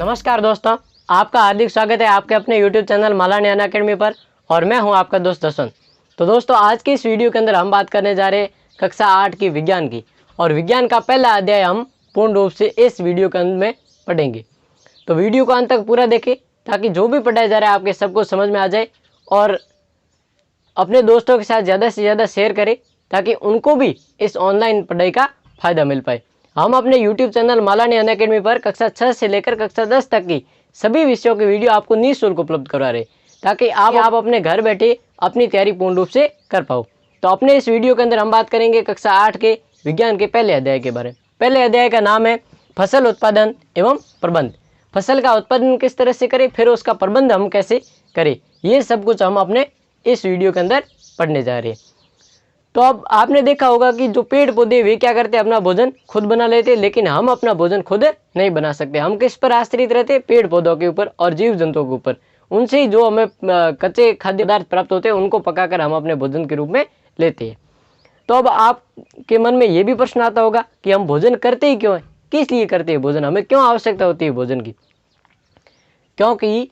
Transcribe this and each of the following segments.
नमस्कार दोस्तों, आपका हार्दिक स्वागत है आपके अपने YouTube चैनल मालानी अनअकैडमी पर। और मैं हूं आपका दोस्त दर्शन। तो दोस्तों, आज की इस वीडियो के अंदर हम बात करने जा रहे हैं कक्षा 8 की विज्ञान की। और विज्ञान का पहला अध्याय हम पूर्ण रूप से इस वीडियो के अंत में पढ़ेंगे। तो वीडियो को अंत तक पूरा देखें ताकि जो भी पढ़ाया जा रहा है आपके सबको समझ में आ जाए। और अपने दोस्तों के साथ ज़्यादा से ज़्यादा शेयर करें ताकि उनको भी इस ऑनलाइन पढ़ाई का फ़ायदा मिल पाए। हम अपने YouTube चैनल मालानी अनअकैडमी पर कक्षा 6 से लेकर कक्षा 10 तक की सभी विषयों की वीडियो आपको निःशुल्क उपलब्ध करवा रहे ताकि आप अपने घर बैठे अपनी तैयारी पूर्ण रूप से कर पाओ। तो अपने इस वीडियो के अंदर हम बात करेंगे कक्षा 8 के विज्ञान के पहले अध्याय के बारे में। पहले अध्याय का नाम है फसल उत्पादन एवं प्रबंध। फसल का उत्पादन किस तरह से करें, फिर उसका प्रबंध हम कैसे करें, ये सब कुछ हम अपने इस वीडियो के अंदर पढ़ने जा रहे हैं। तो अब आपने देखा होगा कि जो पेड़ पौधे वे क्या करते हैं, अपना भोजन खुद बना लेते हैं, लेकिन हम अपना भोजन खुद नहीं बना सकते। हम किस पर आश्रित रहते हैं? पेड़ पौधों के ऊपर और जीव जंतुओं के ऊपर। उनसे ही जो हमें कच्चे खाद्य पदार्थ प्राप्त होते हैं उनको पकाकर हम अपने भोजन के रूप में लेते हैं। तो अब आपके मन में ये भी प्रश्न आता होगा कि हम भोजन करते ही क्यों हैं, किस लिए करते हैं भोजन, हमें क्यों आवश्यकता होती है भोजन की? क्योंकि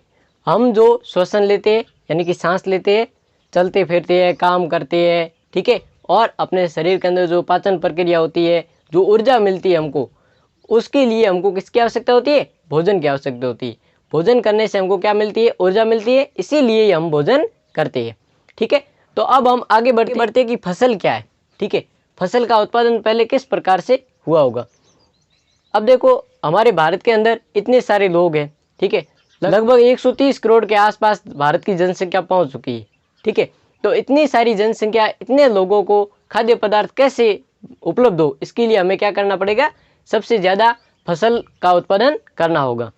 हम जो श्वसन लेते हैं यानी कि सांस लेते हैं, चलते फिरते हैं, काम करते हैं, ठीक है, और अपने शरीर के अंदर जो पाचन प्रक्रिया होती है, जो ऊर्जा मिलती है हमको, उसके लिए हमको किसकी आवश्यकता होती है? भोजन की आवश्यकता होती है। भोजन करने से हमको क्या मिलती है? ऊर्जा मिलती है, इसीलिए हम भोजन करते हैं। ठीक है, तो अब हम आगे बढ़ते हैं कि फसल क्या है। ठीक है, फसल का उत्पादन पहले किस प्रकार से हुआ होगा। अब देखो, हमारे भारत के अंदर इतने सारे लोग हैं, ठीक है, लगभग 130 करोड़ के आसपास भारत की जनसंख्या पहुंच चुकी है। ठीक है, तो इतनी सारी जनसंख्या, इतने लोगों को खाद्य पदार्थ कैसे उपलब्ध हो, इसके लिए हमें क्या करना पड़ेगा? सबसे ज़्यादा फसल का उत्पादन करना होगा।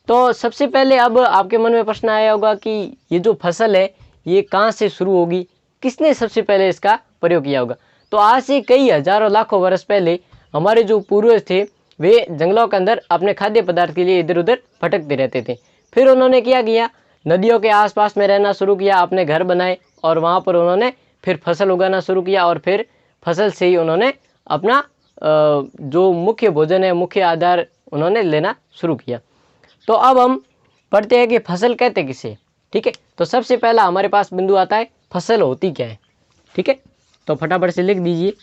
तो सबसे पहले अब आपके मन में प्रश्न आया होगा कि ये जो फसल है ये कहाँ से शुरू होगी, किसने सबसे पहले इसका प्रयोग किया होगा। तो आज से कई हजारों लाखों वर्ष पहले हमारे जो पूर्वज थे वे जंगलों के अंदर अपने खाद्य पदार्थ के लिए इधर उधर भटकते रहते थे। फिर उन्होंने क्या किया? नदियों के आसपास में रहना शुरू किया, अपने घर बनाए और वहाँ पर उन्होंने फिर फसल उगाना शुरू किया। और फिर फसल से ही उन्होंने अपना जो मुख्य भोजन है, मुख्य आधार उन्होंने लेना शुरू किया। तो अब हम पढ़ते हैं कि फसल कहते किसे। ठीक है, तो सबसे पहला हमारे पास बिंदु आता है फसल होती क्या है। ठीक है, तो फटाफट से लिख दीजिए,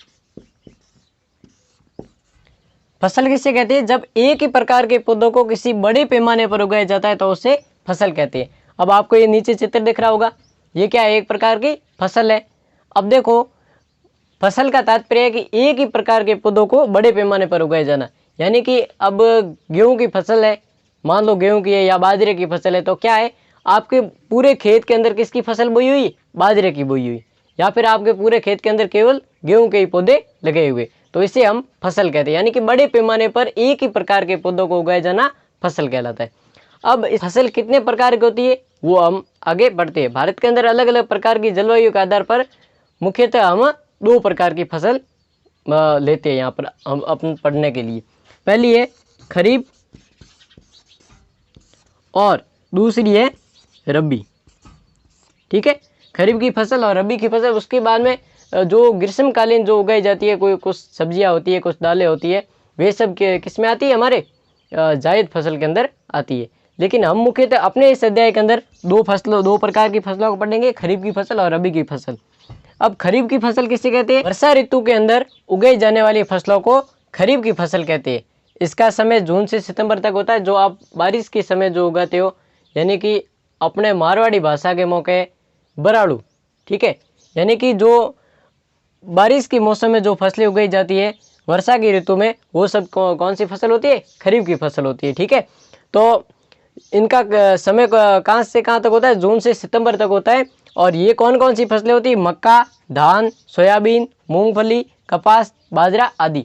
फसल किसे कहते हैं? जब एक ही प्रकार के पौधों को किसी बड़े पैमाने पर उगाया जाता है तो उसे फसल कहते हैं। अब आपको ये नीचे चित्र दिख रहा होगा, ये क्या है? एक प्रकार की फसल है। अब देखो, फसल का तात्पर्य है कि एक ही प्रकार के पौधों को बड़े पैमाने पर उगाया जाना। यानी कि अब गेहूं की फसल है, मान लो गेहूं की है या बाजरे की फसल है, तो क्या है? आपके पूरे खेत के अंदर किसकी फसल बोई हुई? बाजरे की बोई हुई। या फिर आपके पूरे खेत के अंदर केवल गेहूं के ही पौधे लगे हुए, तो इसे हम फसल कहते हैं। यानी कि बड़े पैमाने पर एक ही प्रकार के पौधों को उगाया जाना फसल कहलाता है। अब इस फसल कितने प्रकार की होती है वो हम आगे बढ़ते हैं। भारत के अंदर अलग अलग प्रकार की जलवायु के आधार पर मुख्यतः हम 2 प्रकार की फसल लेते हैं यहाँ पर हम अपन पढ़ने के लिए। पहली है खरीफ और दूसरी है रबी। ठीक है, खरीफ की फसल और रबी की फसल। उसके बाद में जो ग्रीष्मकालीन जो उगाई जाती है, कोई कुछ सब्जियां होती है, कुछ दालें होती है, वे सब किस में आती है? हमारे जायद फसल के अंदर आती है। लेकिन हम मुख्यतः अपने इस अध्याय के अंदर 2 प्रकार की फसलों को पढ़ेंगे, खरीफ की फसल और रबी की फसल। अब खरीफ की फसल किसे कहते हैं? वर्षा ऋतु के अंदर उगाई जाने वाली फसलों को खरीफ की फसल कहते हैं। इसका समय जून से सितंबर तक होता है। जो आप बारिश के समय जो उगाते हो, यानी कि अपने मारवाड़ी भाषा के मौके बराड़ू। ठीक है, यानी कि जो बारिश के मौसम में जो फसलें उगाई जाती है वर्षा की ऋतु में, वो सब कौन सी फसल होती है? खरीफ की फसल होती है। ठीक है, तो इनका समय कहाँ से कहाँ तक होता है? जून से सितंबर तक होता है। और ये कौन कौन सी फसलें होती है? मक्का, धान, सोयाबीन, मूंगफली, कपास, बाजरा आदि।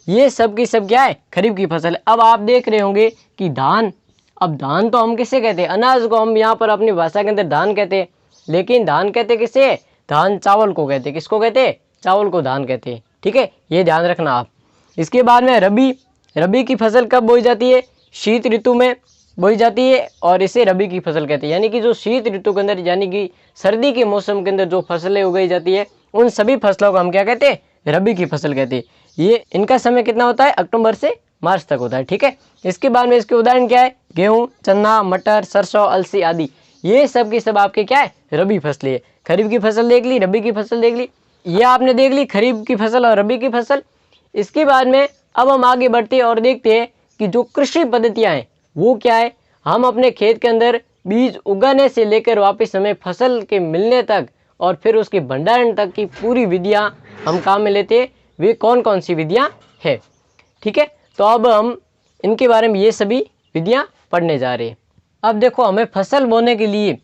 ये सब की सब क्या है? खरीफ की फसल है। अब आप देख रहे होंगे कि धान, अब धान तो हम किसे कहते हैं? अनाज को हम यहाँ पर अपनी भाषा के अंदर धान कहते हैं, लेकिन धान कहते किसे? धान चावल को कहते हैं। किसको कहते हैं? चावल को धान कहते हैं। ठीक है, ये ध्यान रखना आप। इसके बाद में रबी। रबी की फसल कब बोई जाती है? शीत ऋतु में बोई जाती है और इसे रबी की फसल कहते हैं। यानी कि जो शीत ऋतु के अंदर, यानी कि सर्दी के मौसम के अंदर जो फसलें उगाई जाती है, उन सभी फसलों को हम क्या कहते हैं? रबी की फसल कहते हैं। ये इनका समय कितना होता है? अक्टूबर से मार्च तक होता है। ठीक है, इसके बाद में इसके उदाहरण क्या है, गेहूँ, चना, मटर, सरसों, अलसी आदि, ये सब की सब आपके क्या है, रबी फसलें है। खरीफ की फसल देख ली, रबी की फसल देख ली, ये आपने देख ली खरीफ की फसल और रबी की फसल। इसके बाद में अब हम आगे बढ़ते हैं और देखते हैं कि जो कृषि पद्धतियाँ हैं वो क्या है। हम अपने खेत के अंदर बीज उगाने से लेकर वापस हमें फसल के मिलने तक और फिर उसके भंडारण तक की पूरी विधियाँ हम काम में लेते हैं, वे कौन कौन सी विधियाँ है। ठीक है, तो अब हम इनके बारे में ये सभी विधियाँ पढ़ने जा रहे हैं। अब देखो, हमें फसल बोने के लिए,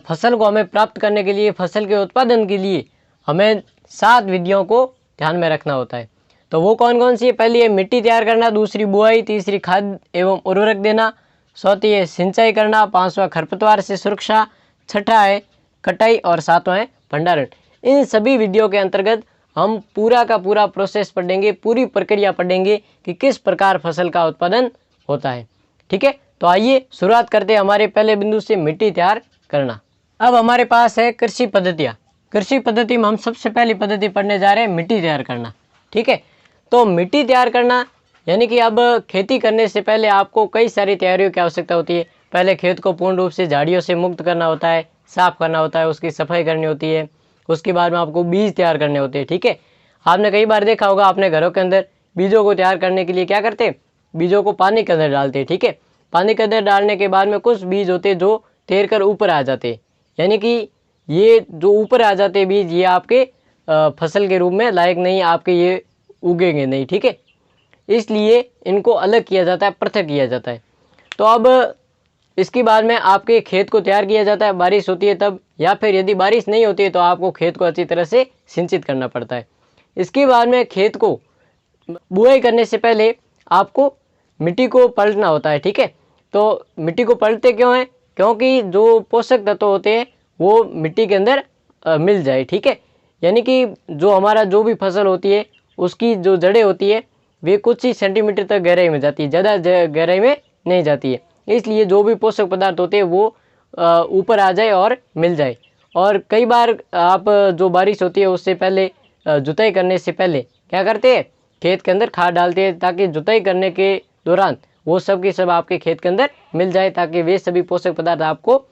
फसल को हमें प्राप्त करने के लिए, फसल के उत्पादन के लिए हमें 7 विधियों को ध्यान में रखना होता है। तो वो कौन कौन सी है, पहली है मिट्टी तैयार करना, दूसरी बुआई, तीसरी खाद एवं उर्वरक देना, चौथी है सिंचाई करना, पांचवा खरपतवार से सुरक्षा, छठा है कटाई और सातवां है भंडारण। इन सभी विधियों के अंतर्गत हम पूरा का पूरा प्रोसेस पढ़ेंगे, पूरी प्रक्रिया पढ़ेंगे कि किस प्रकार फसल का उत्पादन होता है। ठीक है, तो आइए शुरुआत करते हैं हमारे पहले बिंदु से, मिट्टी तैयार करना। अब हमारे पास है कृषि पद्धतियाँ। कृषि पद्धति में हम सबसे पहली पद्धति पढ़ने जा रहे हैं, मिट्टी तैयार करना। ठीक है, तो मिट्टी तैयार करना यानी कि अब खेती करने से पहले आपको कई सारी तैयारियों की आवश्यकता होती है। पहले खेत को पूर्ण रूप से झाड़ियों से मुक्त करना होता है, साफ करना होता है, उसकी सफाई करनी होती है। उसके बाद में आपको बीज तैयार करने होते हैं। ठीक है, आपने कई बार देखा होगा अपने घरों के अंदर बीजों को तैयार करने के लिए क्या करते हैं, बीजों को पानी के अंदर डालते हैं। ठीक है, पानी के अंदर डालने के बाद में कुछ बीज होते हैं जो तैर कर ऊपर आ जाते हैं, यानी कि ये जो ऊपर आ जाते हैं बीज, ये आपके फसल के रूप में लायक नहीं, आपके ये उगेंगे नहीं। ठीक है, इसलिए इनको अलग किया जाता है, पृथक किया जाता है। तो अब इसके बाद में आपके खेत को तैयार किया जाता है, बारिश होती है तब, या फिर यदि बारिश नहीं होती है तो आपको खेत को अच्छी तरह से सिंचित करना पड़ता है। इसके बाद में खेत को बुआई करने से पहले आपको मिट्टी को पलटना होता है। ठीक है, तो मिट्टी को पलटते क्यों हैं, क्योंकि जो पोषक तत्व होते हैं वो मिट्टी के अंदर मिल जाए। ठीक है, यानी कि जो हमारा जो भी फसल होती है उसकी जो जड़ें होती है वे कुछ ही सेंटीमीटर तक गहराई में जाती है, ज़्यादा गहराई में नहीं जाती है। इसलिए जो भी पोषक पदार्थ होते हैं वो ऊपर आ जाए और मिल जाए। और कई बार आप जो बारिश होती है उससे पहले, जुताई करने से पहले क्या करते हैं, खेत के अंदर खाद डालते हैं, ताकि जुताई करने के दौरान वो सब के सब आपके खेत के अंदर मिल जाए, ताकि वे सभी पोषक पदार्थ आपको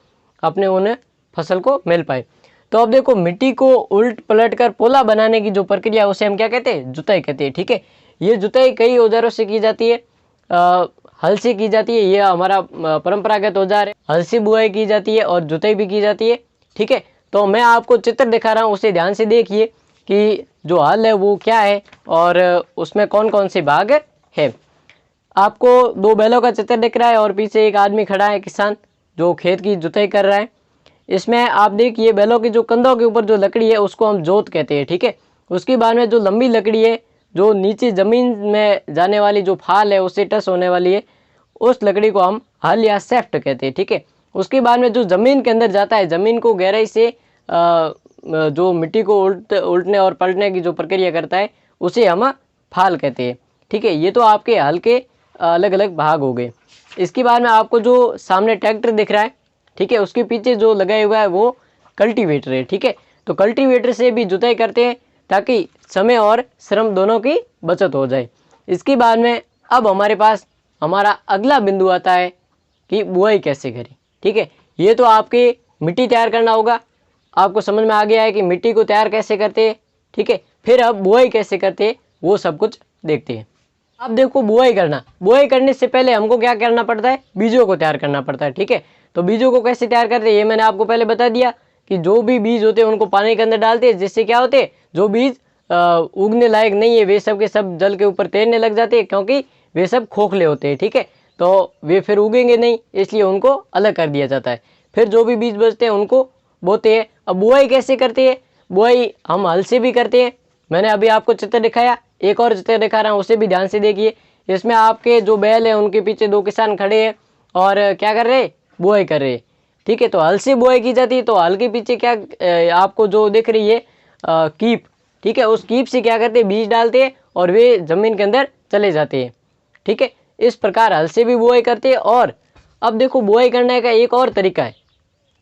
अपने उन फसल को मिल पाए। तो अब देखो, मिट्टी को उल्ट पलट कर पोला बनाने की जो प्रक्रिया उसे हम क्या कहते हैं, जुताई कहते हैं। ठीक है, ये जुताई कई औजारों से की जाती है, हल से की जाती है, ये हमारा परंपरागत औजार है। हल से बुआई की जाती है और जुताई भी की जाती है। ठीक है, तो मैं आपको चित्र दिखा रहा हूँ, उसे ध्यान से देखिए कि जो हल है वो क्या है और उसमें कौन कौन से भाग है। आपको 2 बैलों का चित्र दिख रहा है और पीछे एक आदमी खड़ा है, किसान, जो खेत की जुताई कर रहा है। इसमें आप देखिए बैलों के जो कंधों के ऊपर जो लकड़ी है उसको हम जोत कहते हैं। ठीक है, उसके बाद में जो लंबी लकड़ी है, जो नीचे ज़मीन में जाने वाली जो फाल है उससे टच होने वाली है, उस लकड़ी को हम हल या सेफ्ट कहते हैं। ठीक है, उसके बाद में जो ज़मीन के अंदर जाता है, ज़मीन को गहराई से जो मिट्टी को उल्टने और पलटने की जो प्रक्रिया करता है उसे हम फाल कहते हैं। ठीक है, ये तो आपके हल के अलग अलग भाग हो गए। इसके बाद में आपको जो सामने ट्रैक्टर दिख रहा है, ठीक है, उसके पीछे जो लगाया हुआ है वो कल्टीवेटर है। ठीक है, तो कल्टीवेटर से भी जुताई करते हैं ताकि समय और श्रम दोनों की बचत हो जाए। इसके बाद में अब हमारे पास हमारा अगला बिंदु आता है कि बुआई कैसे करें। ठीक है, ये तो आपके मिट्टी तैयार करना होगा, आपको समझ में आ गया है कि मिट्टी को तैयार कैसे करते हैं। ठीक है, फिर अब बुआई कैसे करते हैं वो सब कुछ देखते हैं। अब देखो, बुआई करना, बुआई करने से पहले हमको क्या करना पड़ता है, बीजों को तैयार करना पड़ता है। ठीक है, तो बीजों को कैसे तैयार करते हैं ये मैंने आपको पहले बता दिया कि जो भी बीज होते हैं उनको पानी के अंदर डालते हैं, जिससे क्या होते हैं, जो बीज उगने लायक नहीं है वे सब के सब जल के ऊपर तैरने लग जाते हैं, क्योंकि वे सब खोखले होते हैं। ठीक है, तो वे फिर उगेंगे नहीं, इसलिए उनको अलग कर दिया जाता है। फिर जो भी बीज बचते हैं उनको बोते हैं। अब बुआई कैसे करते हैं, बुआई हम हल से भी करते हैं, मैंने अभी आपको चित्र दिखाया, एक और चित्र दिखा रहा हूँ उसे भी ध्यान से देखिए। इसमें आपके जो बैल है उनके पीछे 2 किसान खड़े हैं और क्या कर रहे हैं, बुआई कर रहे हैं। ठीक है, तो हल से बुआई की जाती है, तो हल के पीछे क्या आपको जो दिख रही है कीप, ठीक है, उस कीप से क्या करते हैं, बीज डालते हैं और वे जमीन के अंदर चले जाते हैं। ठीक है, इस प्रकार हल से भी बुआई करते हैं। और अब देखो, बुआई करने का एक और तरीका है।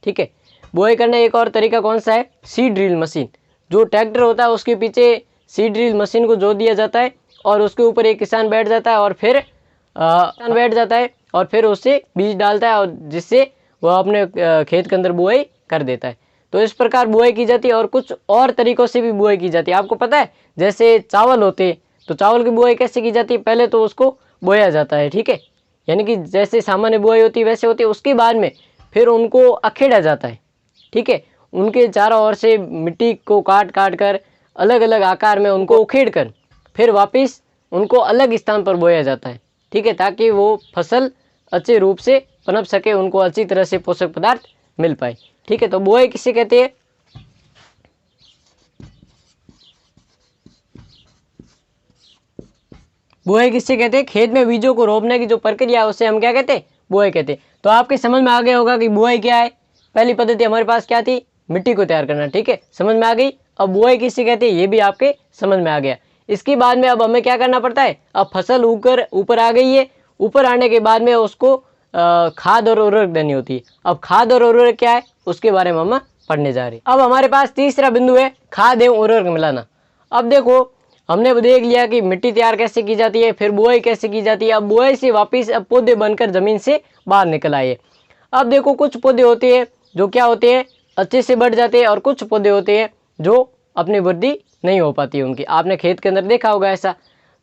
ठीक है, बुआई करने का एक और तरीका कौन सा है, सीड ड्रिल मशीन। जो ट्रैक्टर होता है उसके पीछे सीड ड्रिल मशीन को जोड़ दिया जाता है और उसके ऊपर एक किसान बैठ जाता है और फिर किसान बैठ जाता है और फिर उससे बीज डालता है और जिससे वह अपने खेत के अंदर बुआई कर देता है। तो इस प्रकार बुआई की जाती है और कुछ और तरीकों से भी बुआई की जाती है। आपको पता है जैसे चावल होते तो चावल की बुआई कैसे की जाती है, पहले तो उसको बोया जाता है, ठीक है, यानी कि जैसे सामान्य बुआई होती है वैसे होती है। उसके बाद में फिर उनको अखेड़ा जाता है, ठीक है, उनके चारों ओर से मिट्टी को काट काट कर अलग अलग आकार में उनको उखेड़ कर फिर वापस उनको अलग स्थान पर बोया जाता है, ठीक है, ताकि वो फसल अच्छे रूप से पनप सके, उनको अच्छी तरह से पोषक पदार्थ मिल पाए, ठीक है। तो बुआई किसे कहते हैं? बुआई किससे कहते हैं? खेत में बीजों को रोपने की जो प्रक्रिया है उसे हम क्या कहते हैं? बुआई कहते हैं। तो आपके समझ में आ गया होगा कि बुआई क्या है। पहली पद्धति हमारे पास क्या थी? मिट्टी को तैयार करना, ठीक है, समझ में आ गई। अब बुआई किससे कहते हैं ये भी आपके समझ में आ गया। इसके बाद में अब हमें क्या करना पड़ता है? अब फसल ऊपर आ गई है, ऊपर आने के बाद में उसको खाद और उर्वरक देनी होती है। अब खाद और उर्वरक क्या है उसके बारे में हम पढ़ने जा रहे हैं। अब हमारे पास तीसरा बिंदु है खाद एवं उर्वरक मिलाना। अब देखो हमने देख लिया कि मिट्टी तैयार कैसे की जाती है, फिर बुआई कैसे की जाती है। अब बुआई से वापस अब पौधे बनकर जमीन से बाहर निकल आए। अब देखो कुछ पौधे होते हैं जो क्या होते हैं, अच्छे से बढ़ जाते हैं, और कुछ पौधे होते हैं जो अपनी वृद्धि नहीं हो पाती है उनकी। आपने खेत के अंदर देखा होगा ऐसा।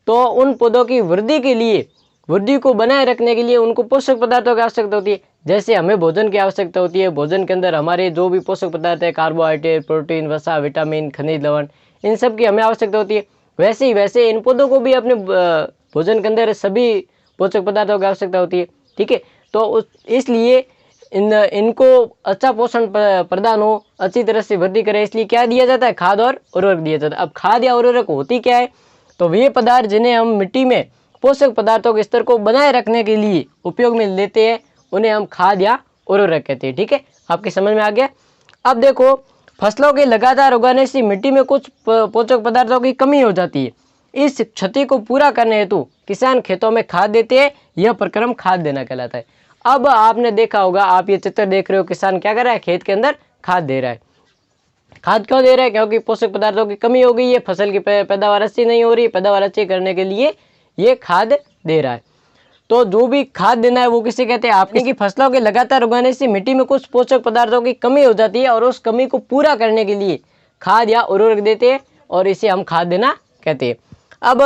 तो उन पौधों की वृद्धि के लिए, वृद्धि को बनाए रखने के लिए उनको पोषक पदार्थों की आवश्यकता होती है। जैसे हमें भोजन की आवश्यकता होती है, भोजन के अंदर हमारे जो भी पोषक पदार्थ है, कार्बोहाइड्रेट, प्रोटीन, वसा, विटामिन, खनिज, लवण, इन सब की हमें आवश्यकता होती है। वैसे इन पौधों को भी अपने भोजन के अंदर सभी पोषक पदार्थों की आवश्यकता होती है, ठीक है। तो इसलिए इनको अच्छा पोषण प्रदान हो, अच्छी तरह से वृद्धि करे, इसलिए क्या दिया जाता है? खाद और उर्वरक दिया जाता है। अब खाद या उर्वरक होती क्या है? तो वे पदार्थ जिन्हें हम मिट्टी में पोषक पदार्थों के स्तर को बनाए रखने के लिए उपयोग में लेते हैं उन्हें हम खाद या उर्वरक कहते हैं, ठीक है। आपके समझ में आ गया। अब देखो फसलों के लगातार उगाने से मिट्टी में कुछ पोषक पदार्थों की कमी हो जाती है। इस क्षति को पूरा करने हेतु किसान खेतों में खाद देते हैं। यह प्रक्रम खाद देना कहलाता है। अब आपने देखा होगा, आप ये चित्र देख रहे हो, किसान क्या कर रहा है? खेत के अंदर खाद दे रहा है। खाद क्यों दे रहा है? क्योंकि पोषक पदार्थों की कमी हो गई है, फसल की पैदावार अच्छी नहीं हो रही। पैदावार अच्छी करने के लिए ये खाद दे रहा है। तो जो भी खाद देना है वो किसे कहते हैं? आपने की फसलों के लगातार उगाने से मिट्टी में कुछ पोषक पदार्थों की कमी हो जाती है और उस कमी को पूरा करने के लिए खाद या उर्वरक देते हैं और इसे हम खाद देना कहते हैं। अब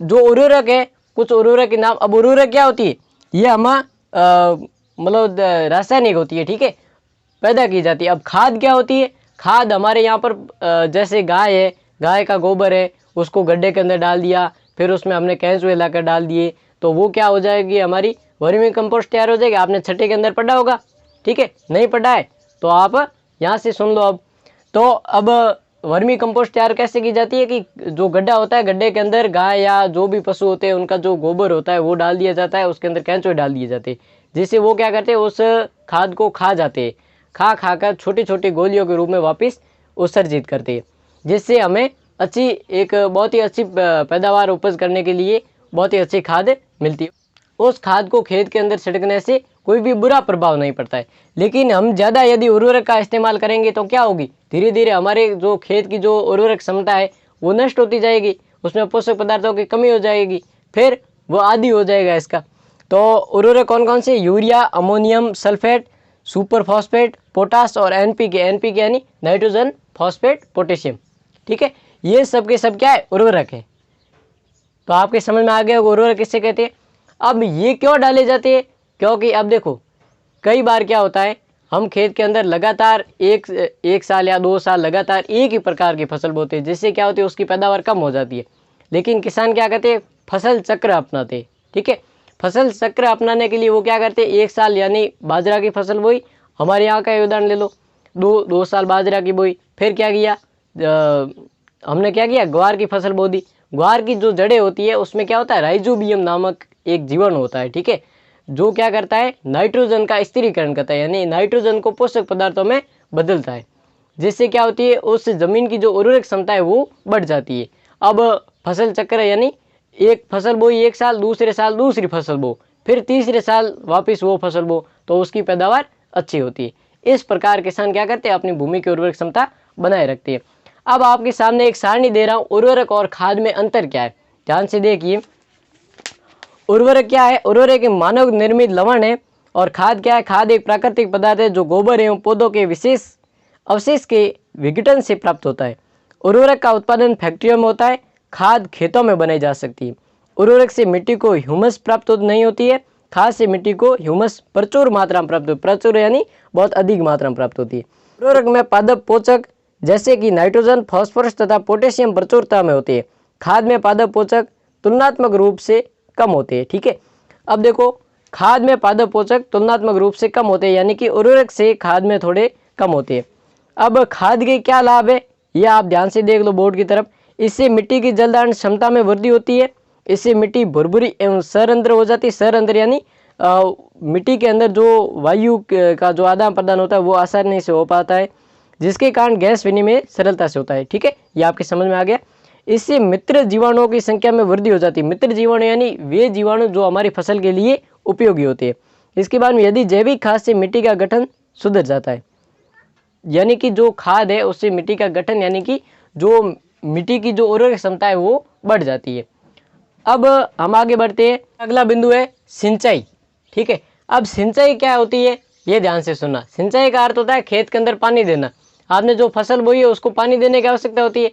जो उर्वरक है, कुछ उर्वरक के नाम। अब उर्वरक क्या होती है? ये हम मतलब रासायनिक होती है, ठीक है, पैदा की जाती है। अब खाद क्या होती है? खाद हमारे यहाँ पर जैसे गाय है, गाय का गोबर है, उसको गड्ढे के अंदर डाल दिया, फिर उसमें हमने केंचुए लाकर डाल दिए, तो वो क्या हो जाएगी? हमारी वर्मी कंपोस्ट तैयार हो जाएगी। आपने छठे के अंदर पढ़ा होगा, ठीक है, नहीं पढ़ा है तो आप यहाँ से सुन लो। अब तो अब वर्मी कंपोस्ट तैयार कैसे की जाती है कि जो गड्ढा होता है, गड्ढे के अंदर गाय या जो भी पशु होते हैं उनका जो गोबर होता है वो डाल दिया जाता है, उसके अंदर केंचुए डाल दिए जाते हैं, जिससे वो क्या करते हैं? उस खाद को खा जाते हैं, खा कर छोटी छोटी गोलियों के रूप में वापस उत्सर्जित करते हैं, जिससे हमें अच्छी एक बहुत ही अच्छी पैदावार उपज करने के लिए बहुत ही अच्छी खाद मिलती है। उस खाद को खेत के अंदर छिड़कने से कोई भी बुरा प्रभाव नहीं पड़ता है। लेकिन हम ज़्यादा यदि उर्वरक का इस्तेमाल करेंगे तो क्या होगी? धीरे धीरे हमारे जो खेत की जो उर्वरक क्षमता है वो नष्ट होती जाएगी, उसमें पोषक पदार्थों की कमी हो जाएगी, फिर वो आदी हो जाएगा इसका। तो उर्वरक कौन कौन से? Urea, ammonium sulphate, super phosphate, potash और एनपीके। एनपीके यानी नाइट्रोजन, फॉस्फेट, पोटेशियम, ठीक है, ये सब के सब क्या है? उर्वरक है। तो आपके समझ में आ गया उर्वरक किससे कहते हैं। अब ये क्यों डाले जाते हैं? क्योंकि अब देखो कई बार क्या होता है, हम खेत के अंदर लगातार एक साल या 2 साल लगातार एक ही प्रकार की फसल बोते हैं, जिससे क्या होती है? उसकी पैदावार कम हो जाती है। लेकिन किसान क्या कहते हैं? फसल चक्र अपनाते हैं, ठीक है। फसल चक्र अपनाने के लिए वो क्या करते हैं? 1 साल यानी बाजरा की फसल बोई, हमारे यहाँ का उदाहरण ले लो, 2 साल बाजरा की बोई, फिर क्या किया? हमने क्या किया? ग्वार की फसल बो दी। ग्वार की जो जड़ें होती है उसमें क्या होता है? राइजोबियम नामक एक जीवाणु होता है, ठीक है, जो क्या करता है? नाइट्रोजन का स्थिरीकरण करता है, यानी नाइट्रोजन को पोषक पदार्थों में बदलता है, जिससे क्या होती है? उस जमीन की जो उर्वरक क्षमता है वो बढ़ जाती है। अब फसल चक्र यानी एक फसल बोई 1 साल, दूसरे साल दूसरी फसल बो, फिर तीसरे साल वापस वो फसल बो, तो उसकी पैदावार अच्छी होती है। इस प्रकार किसान क्या करते हैं? अपनी भूमि की उर्वरक क्षमता बनाए रखते हैं। अब आपके सामने एक सारणी दे रहा हूँ, उर्वरक और खाद में अंतर क्या है ध्यान से देखिए, उर्वरक क्या है? उर्वरक एक मानव निर्मित लवण है। और खाद क्या है? खाद एक प्राकृतिक पदार्थ है जो गोबर एवं पौधों के विशेष अवशेष के विघटन से प्राप्त होता है। उर्वरक का उत्पादन फैक्ट्रियों में होता है। खाद खेतों में बनाई जा सकती है। उर्वरक से मिट्टी को ह्यूमस प्राप्त नहीं होती है। खाद से मिट्टी को ह्यूमस प्रचुर मात्रा में प्राप्त होती है। प्रचुर यानी बहुत अधिक मात्रा में प्राप्त होती है। उर्वरक में पादप पोषक जैसे कि नाइट्रोजन, फास्फोरस तथा पोटेशियम प्रचुरता में होती है। खाद में पादप पोषक तुलनात्मक रूप से कम होते हैं। ठीक है, अब देखो, खाद में पादप पोषक तुलनात्मक रूप से कम होते हैं, यानी कि उर्वरक से खाद में थोड़े कम होते हैं। अब खाद के क्या लाभ है, यह आप ध्यान से देख लो बोर्ड की तरफ। इससे मिट्टी की जल धारण क्षमता में वृद्धि होती है। इससे मिट्टी भुरभुरी एवं सरंध्र हो जाती है। सरंध्र यानी मिट्टी के अंदर जो वायु का जो आदान प्रदान होता है वो आसानी से हो पाता है, जिसके कारण गैस विनिमय सरलता से होता है। ठीक है, ये आपके समझ में आ गया। इससे मित्र जीवाणुओं की संख्या में वृद्धि हो जाती है। मित्र जीवाणु यानी वे जीवाणु जो हमारी फसल के लिए उपयोगी होते हैं। इसके बाद में यदि जैविक खाद से मिट्टी का गठन सुधर जाता है, यानी कि जो खाद है उससे मिट्टी का गठन यानी कि जो मिट्टी की जो उर्वरक क्षमता है वो बढ़ जाती है। अब हम आगे बढ़ते हैं। अगला बिंदु है सिंचाई। ठीक है, अब सिंचाई क्या होती है ये ध्यान से सुनना। सिंचाई का अर्थ होता है खेत के अंदर पानी देना। आपने जो फसल बोई है उसको पानी देने की आवश्यकता होती है।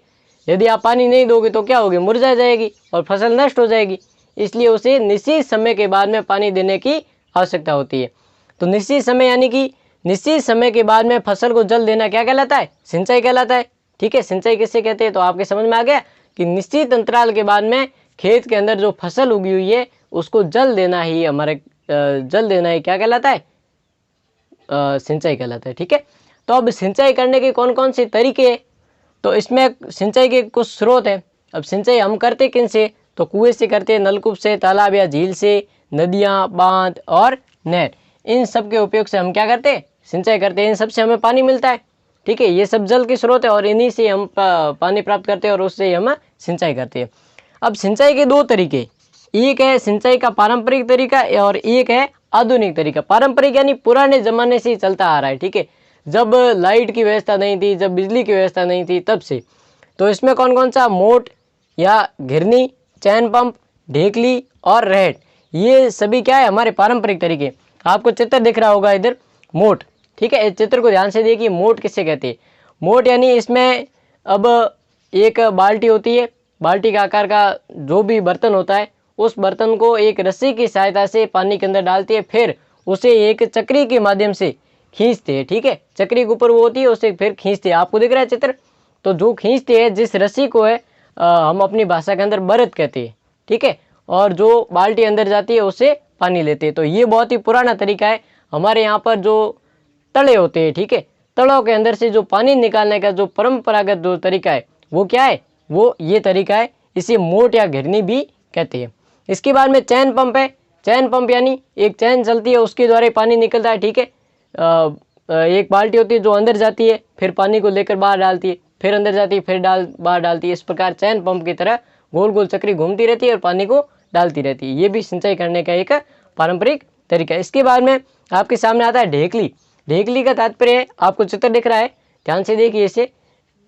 यदि आप पानी नहीं दोगे तो क्या होगी? मुरझा जाएगी और फसल नष्ट हो जाएगी। इसलिए उसे निश्चित समय के बाद में पानी देने की आवश्यकता होती है। तो निश्चित समय यानी कि निश्चित समय के बाद में फसल को जल देना क्या कहलाता है? सिंचाई कहलाता है। ठीक है, सिंचाई किससे कहते हैं? तो आपके समझ में आ गया कि निश्चित अंतराल के बाद में खेत के अंदर जो फसल उगी हुई है उसको जल देना ही क्या कहलाता है? सिंचाई कहलाता है। ठीक है, तो अब सिंचाई करने के कौन कौन से तरीके हैं? तो इसमें सिंचाई के कुछ स्रोत हैं। अब सिंचाई हम करते किन से? तो कुएं से करते हैं, नलकूप से, तालाब या झील से, नदियाँ, बांध और नहर, इन सब के उपयोग से हम क्या करते हैं? सिंचाई करते हैं। इन सब से हमें पानी मिलता है। ठीक है, ये सब जल के स्रोत है और इन्हीं से हम पानी प्राप्त करते हैं और उससे हम सिंचाई करते हैं। अब सिंचाई के दो तरीके, एक है सिंचाई का पारंपरिक तरीका और एक है आधुनिक तरीका। पारंपरिक यानी पुराने जमाने से ही चलता आ रहा है। ठीक है, जब लाइट की व्यवस्था नहीं थी, जब बिजली की व्यवस्था नहीं थी, तब से। तो इसमें कौन कौन सा? मोट या घिरनी, चैन पंप, ढेकली और रहट, ये सभी क्या है? हमारे पारंपरिक तरीके। आपको चित्र दिख रहा होगा इधर, मोट। ठीक है, इस चित्र को ध्यान से देखिए। मोट किससे कहते हैं? मोट यानी इसमें अब एक बाल्टी होती है, बाल्टी का आकार का जो भी बर्तन होता है उस बर्तन को एक रस्सी की सहायता से पानी के अंदर डालती है, फिर उसे एक चक्री के माध्यम से खींचते हैं। ठीक है, चक्री के ऊपर वो होती है, उसे फिर खींचते हैं। आपको दिख रहा है चित्र? तो जो खींचते हैं, जिस रस्सी को है हम अपनी भाषा के अंदर बरत कहते हैं। ठीक है, और जो बाल्टी अंदर जाती है उससे पानी लेते हैं। तो ये बहुत ही पुराना तरीका है। हमारे यहाँ पर जो तड़े होते हैं, ठीक है, तड़ों के अंदर से जो पानी निकालने का जो परंपरागत जो तरीका है वो क्या है? वो ये तरीका है। इसे मोट या घिरनी भी कहते हैं। इसके बाद में चैन पंप है। चैन पंप यानी एक चैन चलती है, उसके द्वारा पानी निकलता है। ठीक है, एक बाल्टी होती है जो अंदर जाती है, फिर पानी को लेकर बाहर डालती है, फिर अंदर जाती है, फिर बाहर डालती है। इस प्रकार चैन पंप की तरह गोल गोल चक्री घूमती रहती है और पानी को डालती रहती है। ये भी सिंचाई करने का एक पारंपरिक तरीका है। इसके बाद में आपके सामने आता है ढेकली। ढेकली का तात्पर्य है, आपको चित्र दिख रहा है, ध्यान से देखिए इसे।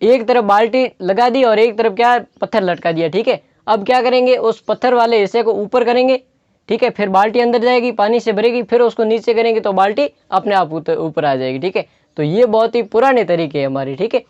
एक तरफ बाल्टी लगा दी और एक तरफ क्या, पत्थर लटका दिया। ठीक है, अब क्या करेंगे? उस पत्थर वाले हिस्से को ऊपर करेंगे। ठीक है, फिर बाल्टी अंदर जाएगी, पानी से भरेगी, फिर उसको नीचे करेंगे तो बाल्टी अपने आप ऊपर आ जाएगी। ठीक है, तो ये बहुत ही पुराने तरीके हैं हमारे। ठीक है,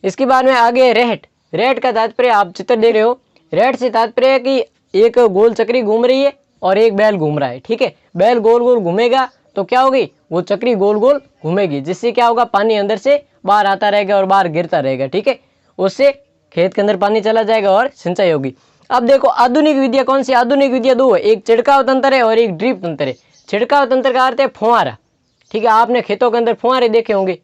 इसके बाद में आगे रहट। रहट का तात्पर्य आप चित्र देख रहे हो। रहट से तात्पर्य है कि एक गोल चक्री घूम रही है और एक बैल घूम रहा है। ठीक है, बैल गोल गोल घूमेगा तो क्या होगी? वो चक्री गोल गोल घूमेगी, जिससे क्या होगा? पानी अंदर से बाहर आता रहेगा और बाहर गिरता रहेगा। ठीक है, उससे खेत के अंदर पानी चला जाएगा और सिंचाई होगी। अब देखो आधुनिक विधिया कौन सी? आधुनिक विधिया दो है, एक छिड़काव तंत्र है और एक ड्रिप तंत्र है। छिड़काव तंत्र का अर्थ है फुहारा। ठीक है, आपने खेतों के अंदर फुहारे देखे होंगे।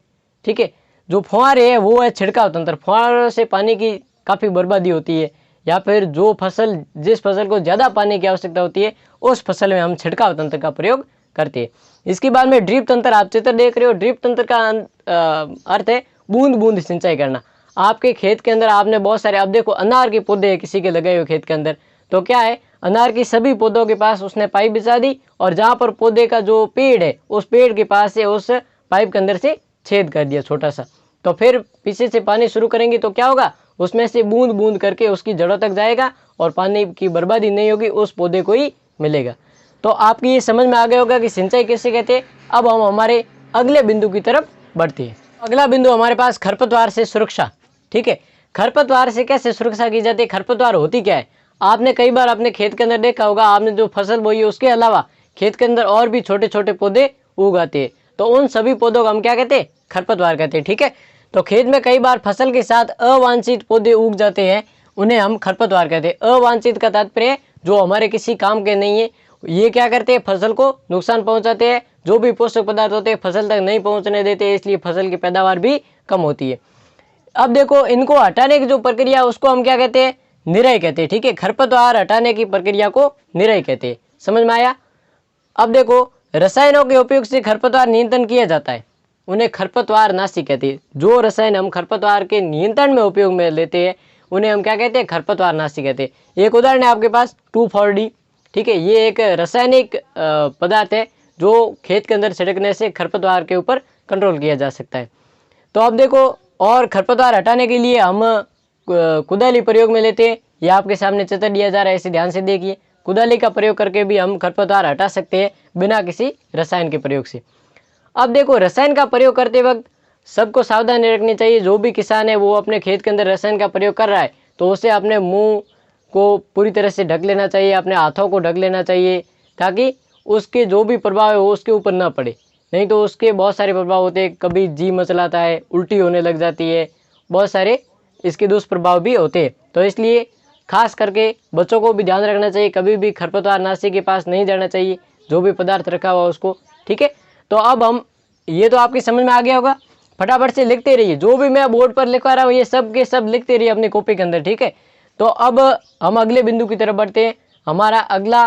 ठीक है, जो फुहारे है वो है छिड़काव तंत्र। फुहारों से पानी की काफ़ी बर्बादी होती है, या फिर जिस फसल को ज़्यादा पानी की आवश्यकता होती है उस फसल में हम छिड़काव तंत्र का प्रयोग करते हैं। इसके बाद में ड्रिप तंत्र, आप चित्र देख रहे हो। ड्रिप तंत्र का अर्थ है बूंद बूंद सिंचाई करना। आपके खेत के अंदर आपने बहुत सारे, अब देखो अनार के पौधे किसी के लगाए हुए खेत के अंदर, तो क्या है? अनार की सभी पौधों के पास उसने पाइप बिछा दी और जहाँ पर पौधे का जो पेड़ है उस पेड़ के पास से उस पाइप के अंदर से छेद कर दिया छोटा सा। तो फिर पीछे से पानी शुरू करेंगे तो क्या होगा? उसमें से बूंद बूंद करके उसकी जड़ों तक जाएगा और पानी की बर्बादी नहीं होगी, उस पौधे को ही मिलेगा। तो आपकी ये समझ में आ गया होगा कि सिंचाई कैसे कहते हैं। अब हम हमारे अगले बिंदु की तरफ बढ़ते हैं। अगला बिंदु हमारे पास खरपतवार से सुरक्षा। ठीक है, खरपतवार से कैसे सुरक्षा की जाती है, खरपतवार होती क्या है। आपने कई बार अपने खेत के अंदर देखा होगा, आपने जो फसल बोई है उसके अलावा खेत के अंदर और भी छोटे छोटे पौधे उगाते हैं, तो उन सभी पौधों को हम क्या कहते हैं, खरपतवार कहते हैं। ठीक है, तो खेत में कई बार फसल के साथ अवांछित पौधे उग जाते हैं, उन्हें हम खरपतवार कहते हैं। अवांछित का तात्पर्य जो हमारे किसी काम के नहीं है, ये क्या करते हैं, फसल को नुकसान पहुंचाते हैं, जो भी पोषक पदार्थ होते हैं फसल तक नहीं पहुंचने देते, इसलिए फसल की पैदावार भी कम होती है। अब देखो, इनको हटाने की जो प्रक्रिया है उसको हम क्या कहते हैं, निराई कहते हैं। ठीक है, खरपतवार हटाने की प्रक्रिया को निराई कहते हैं। समझ में आया। अब देखो, रसायनों के उपयोग से खरपतवार नियंत्रण किया जाता है, उन्हें खरपतवार नाशी कहते हैं। जो रसायन हम खरपतवार के नियंत्रण में उपयोग में लेते हैं उन्हें हम क्या कहते हैं, खरपतवार नाशी कहते हैं। एक उदाहरण है आपके पास 2,4-D। ठीक है, ये एक रासायनिक पदार्थ है जो खेत के अंदर छिड़कने से खरपतवार के ऊपर कंट्रोल किया जा सकता है। तो अब देखो, और खरपतवार हटाने के लिए हम कुदाली प्रयोग में लेते हैं। ये आपके सामने चित्र दिया जा रहा है, इसे ध्यान से देखिए। कुदाली का प्रयोग करके भी हम खरपतवार हटा सकते हैं बिना किसी रसायन के प्रयोग से। अब देखो, रसायन का प्रयोग करते वक्त सबको सावधानी रखनी चाहिए। जो भी किसान है वो अपने खेत के अंदर रसायन का प्रयोग कर रहा है तो उसे अपने मुंह को पूरी तरह से ढक लेना चाहिए, अपने हाथों को ढक लेना चाहिए, ताकि उसके जो भी प्रभाव है वो उसके ऊपर ना पड़े। नहीं तो उसके बहुत सारे प्रभाव होते हैं, कभी जी मचलाता है, उल्टी होने लग जाती है, बहुत सारे इसके दुष्प्रभाव भी होते हैं। तो इसलिए खास करके बच्चों को भी ध्यान रखना चाहिए, कभी भी खरपतवार नाशी के पास नहीं जाना चाहिए, जो भी पदार्थ रखा हुआ उसको। ठीक है, तो अब हम, ये तो आपकी समझ में आ गया होगा। फटाफट से लिखते रहिए, जो भी मैं बोर्ड पर लिखवा रहा हूँ ये सब के सब लिखते रहिए अपनी कॉपी के अंदर। ठीक है, तो अब हम अगले बिंदु की तरफ बढ़ते हैं। हमारा अगला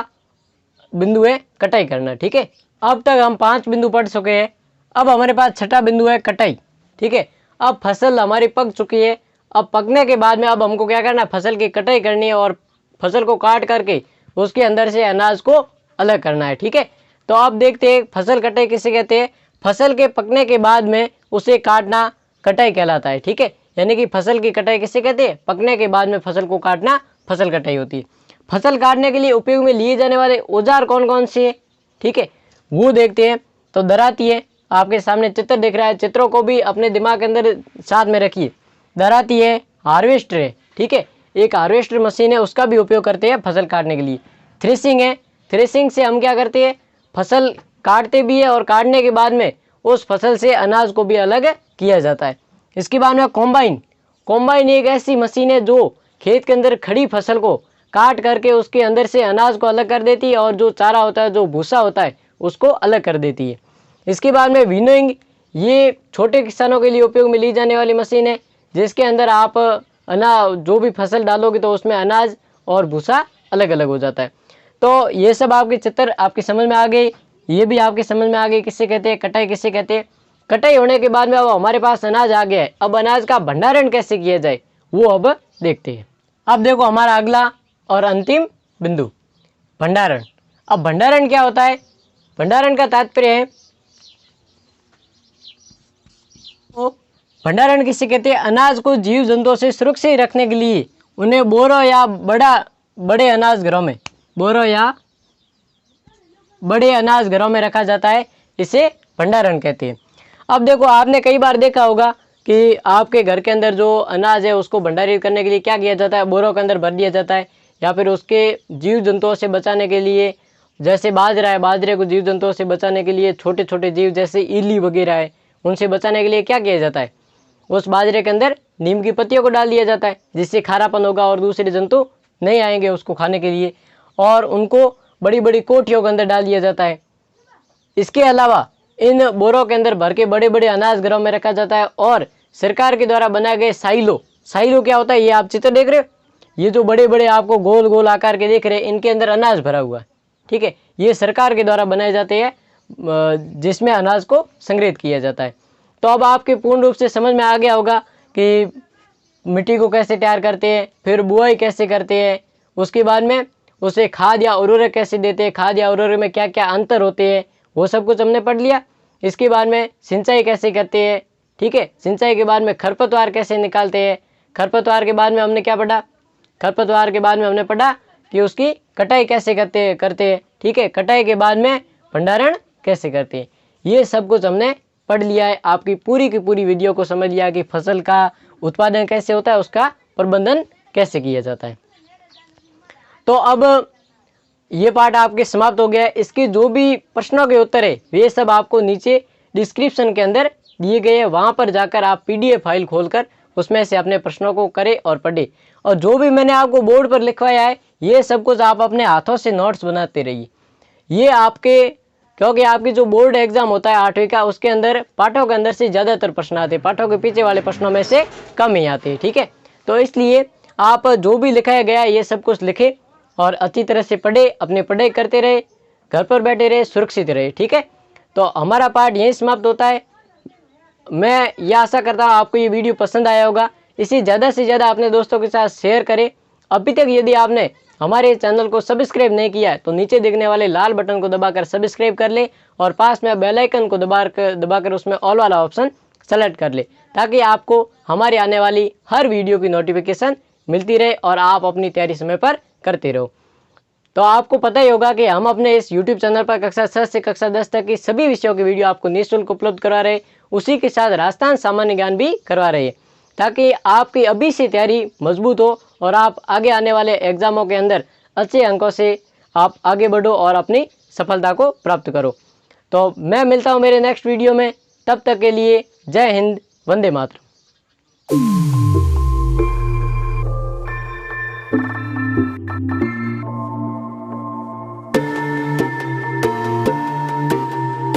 बिंदु है कटाई करना। ठीक है, अब तक हम 5 बिंदु पढ़ चुके हैं, अब हमारे पास छठा बिंदु है कटाई। ठीक है, अब फसल हमारी पक चुकी है, अब पकने के बाद में अब हमको क्या करना है, फसल की कटाई करनी है और फसल को काट करके उसके अंदर से अनाज को अलग करना है। ठीक है, तो अब देखते हैं फसल कटाई किसे कहते हैं। फसल के पकने के बाद में उसे काटना कटाई कहलाता है। ठीक है, यानी कि फसल की कटाई किसे कहते हैं, पकने के बाद में फसल को काटना फसल कटाई होती है। फसल काटने के लिए उपयोग में लिए जाने वाले औजार कौन कौन से हैं, ठीक है, वो देखते हैं। तो दराती है, आपके सामने चित्र दिख रहा है, चित्रों को भी अपने दिमाग के अंदर साथ में रखिए। दराती है, हार्वेस्टर है। ठीक है, एक हार्वेस्टर मशीन है, उसका भी उपयोग करते हैं फसल काटने के लिए। थ्रेसिंग है, थ्रेसिंग से हम क्या करते हैं, फसल काटते भी है और काटने के बाद में उस फसल से अनाज को भी अलग किया जाता है। इसके बाद में कॉम्बाइन। कॉम्बाइन एक ऐसी मशीन है जो खेत के अंदर खड़ी फसल को काट करके उसके अंदर से अनाज को अलग कर देती है और जो चारा होता है, जो भूसा होता है, उसको अलग कर देती है। इसके बाद में विनोइंग, ये छोटे किसानों के लिए उपयोग में ली जाने वाली मशीन है, जिसके अंदर आप जो भी फसल डालोगे तो उसमें अनाज और भूसा अलग अलग हो जाता है। तो ये सब आपके चित्र आपकी समझ में आ गई, ये भी आपकी समझ में आ गई किससे कहते हैं, कटाई किससे कहते हैं। कटाई होने के बाद में अब हमारे पास अनाज आ गया है, अब अनाज का भंडारण कैसे किया जाए वो अब देखते हैं। अब देखो हमारा अगला और अंतिम बिंदु, भंडारण। अब भंडारण क्या होता है, भंडारण का तात्पर्य है, तो भंडारण किसे कहते हैं, अनाज को जीव जंतुओं से सुरक्षित रखने के लिए उन्हें बोरों या बड़े अनाज घरों में, बोरों या बड़े अनाज घरों में रखा जाता है, इसे भंडारण कहते हैं। अब देखो, आपने कई बार देखा होगा कि आपके घर के अंदर जो अनाज है उसको भंडारित करने के लिए क्या किया जाता है, बोरों के अंदर भर दिया जाता है, या फिर उसके जीव जंतुओं से बचाने के लिए, जैसे बाजरा है, बाजरे को जीव जंतुओं से बचाने के लिए छोटे छोटे जीव जैसे इल्ली वगैरह है उनसे बचाने के लिए क्या किया जाता है, उस बाजरे के अंदर नीम की पत्तियों को डाल दिया जाता है, जिससे खारापन होगा और दूसरे जंतु नहीं आएंगे उसको खाने के लिए, और उनको बड़ी बड़ी कोठियों के अंदर डाल दिया जाता है। इसके अलावा इन बोरों के अंदर भर के बड़े बड़े अनाज घरों में रखा जाता है, और सरकार के द्वारा बनाए गए साइलो, साइलो क्या होता है, ये आप चित्र देख रहे हो, ये जो बड़े बड़े आपको गोल गोल आकार के देख रहे हैं, इनके अंदर अनाज भरा हुआ है। ठीक है, ये सरकार के द्वारा बनाए जाते हैं, जिसमें अनाज को संग्रहित किया जाता है। तो अब आपके पूर्ण रूप से समझ में आ गया होगा कि मिट्टी को कैसे तैयार करते हैं, फिर बुआई कैसे करते हैं, उसके बाद में उसे खाद या उर्वरक कैसे देते हैं, खाद या उर्वरक में क्या क्या अंतर होते हैं, वो सब कुछ हमने पढ़ लिया। इसके बाद में सिंचाई कैसे करते हैं, ठीक है, सिंचाई के बाद में खरपतवार कैसे निकालते हैं, खरपतवार के बाद में हमने क्या पढ़ा, खरपतवार के बाद में हमने पढ़ा कि उसकी कटाई कैसे करते हैं, ठीक है। कटाई के बाद में भंडारण कैसे करते हैं, ये सब कुछ हमने पढ़ लिया है। आपकी पूरी की पूरी वीडियो को समझ लिया कि फसल का उत्पादन कैसे होता है, उसका प्रबंधन कैसे किया जाता है। तो अब ये पार्ट आपके समाप्त हो गया है। इसके जो भी प्रश्नों के उत्तर है वे सब आपको नीचे डिस्क्रिप्शन के अंदर दिए गए हैं, वहाँ पर जाकर आप PDF फाइल खोलकर उसमें से अपने प्रश्नों को करें और पढ़ें। और जो भी मैंने आपको बोर्ड पर लिखवाया है ये सब कुछ आप अपने हाथों से नोट्स बनाते रहिए। ये आपके, क्योंकि आपकी जो बोर्ड एग्जाम होता है 8वीं का, उसके अंदर पाठों के अंदर से ज़्यादातर प्रश्न आते हैं, पाठों के पीछे वाले प्रश्नों में से कम ही आते हैं, ठीक है। तो इसलिए आप जो भी लिखाया गया है ये सब कुछ लिखें और अच्छी तरह से पढ़े, अपनी पढ़ाई करते रहे, घर पर बैठे रहे, सुरक्षित रहे, ठीक है। तो हमारा पार्ट यहीं समाप्त होता है। मैं ये आशा करता हूँ आपको ये वीडियो पसंद आया होगा। इसे ज़्यादा से ज़्यादा अपने दोस्तों के साथ शेयर करें। अभी तक यदि आपने हमारे चैनल को सब्सक्राइब नहीं किया है तो नीचे दिखने वाले लाल बटन को दबाकर सब्सक्राइब कर ले और पास में बेल आइकन को दबाकर उसमें ऑल वाला ऑप्शन सेलेक्ट कर ले, ताकि आपको हमारी आने वाली हर वीडियो की नोटिफिकेशन मिलती रहे और आप अपनी तैयारी समय पर करते रहो। तो आपको पता ही होगा कि हम अपने इस YouTube चैनल पर कक्षा 6 से कक्षा 10 तक की सभी विषयों की वीडियो आपको निःशुल्क उपलब्ध करवा रहे, उसी के साथ राजस्थान सामान्य ज्ञान भी करवा रहे हैं, ताकि आपकी अभी से तैयारी मजबूत हो और आप आगे आने वाले एग्जामों के अंदर अच्छे अंकों से आप आगे बढ़ो और अपनी सफलता को प्राप्त करो। तो मैं मिलता हूँ मेरे नेक्स्ट वीडियो में, तब तक के लिए जय हिंद, वंदे मातरम।